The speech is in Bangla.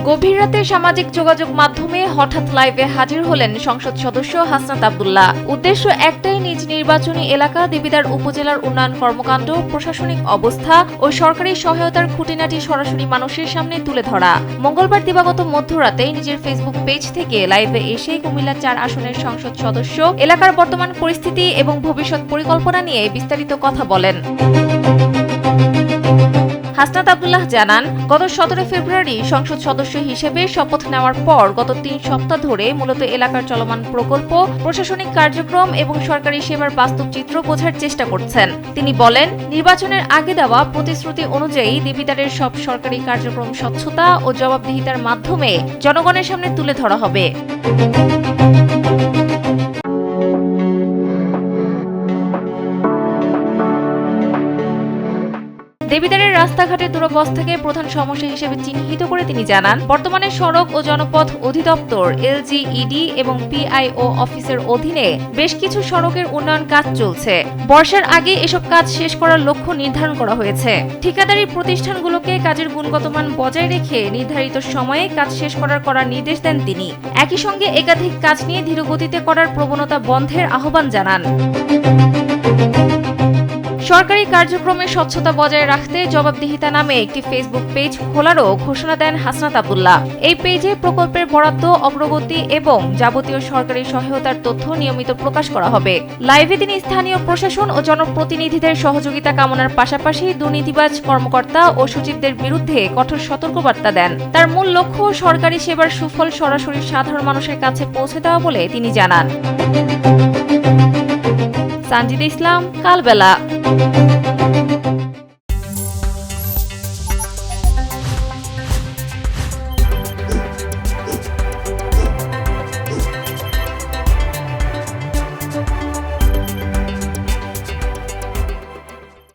গভীর রাতে সামাজিক যোগাযোগ মাধ্যমে হঠাৎ লাইভে হাজির হলেন সংসদ সদস্য হাসনাত আব্দুল্লাহ। উদ্দেশ্য একটাই, নিজ নির্বাচনী এলাকা দেবিদ্বার উপজেলার উন্নয়ন কর্মকাণ্ড, প্রশাসনিক অবস্থা ও সরকারি সহায়তার খুঁটিনাটি সরাসরি মানুষের সামনে তুলে ধরা। মঙ্গলবার দিবাগত মধ্যরাতে নিজের ফেসবুক পেজ থেকে লাইভে এসে কুমিল্লা ৪ আসনের সংসদ সদস্য এলাকার বর্তমান পরিস্থিতি এবং ভবিষ্যৎ পরিকল্পনা নিয়ে বিস্তারিত কথা বলেন। হাসনাত আব্দুল্লাহ জানান, গত ১৭ ফেব্রুয়ারি সংসদ সদস্য হিসেবে শপথ নেওয়ার পর গত ৩ সপ্তাহ ধরে মূলত এলাকার চলমান প্রকল্প, প্রশাসনিক কার্যক্রম এবং সরকারি সেবার বাস্তব চিত্র বোঝার চেষ্টা করছেন। তিনি বলেন, নির্বাচনের আগে দেওয়া প্রতিশ্রুতি অনুযায়ী দেবিদ্বারের সব সরকারি কার্যক্রম স্বচ্ছতা ও জবাবদিহিতার মাধ্যমে জনগণের সামনে তুলে ধরা হবে। দেবিদ্বারের রাস্তাঘাটের দুরবস্থাকে প্রধান সমস্যা হিসেবে চিহ্নিত করে তিনি জানান, বর্তমানে সড়ক ও জনপথ অধিদপ্তর, এলজিইডি এবং পিআইও অফিসের অধীনে বেশ কিছু সড়কের উন্নয়ন কাজ চলছে। বর্ষার আগে এসব কাজ শেষ করার লক্ষ্য নির্ধারণ করা হয়েছে। ঠিকাদারি প্রতিষ্ঠানগুলোকে কাজের গুণগত মান বজায় রেখে নির্ধারিত সময়ে কাজ শেষ করার নির্দেশ দেন তিনি। একই সঙ্গে একাধিক কাজ নিয়ে ধীরগতিতে করার প্রবণতা বন্ধের আহ্বান জানান। সরকারি কার্যক্রমে স্বচ্ছতা বজায় রাখতে জবাবদিহিতা নামে একটি ফেসবুক পেজ খোলারও ঘোষণা দেন হাসনাত আব্দুল্লাহ। এই পেজে প্রকল্পের বরাদ্দ, অগ্রগতি এবং যাবতীয় সরকারি সহায়তার তথ্য নিয়মিত প্রকাশ করা হবে। লাইভে তিনি স্থানীয় প্রশাসন ও জনপ্রতিনিধিদের সহযোগিতা কামনার পাশাপাশি দুর্নীতিবাজ কর্মকর্তা ও সচিবদের বিরুদ্ধে কঠোর সতর্কবার্তা দেন। তার মূল লক্ষ্য সরকারি সেবার সুফল সরাসরি সাধারণ মানুষের কাছে পৌঁছে দেওয়া বলে তিনি জানান। সানজিদা ইসলাম, কালবেলা।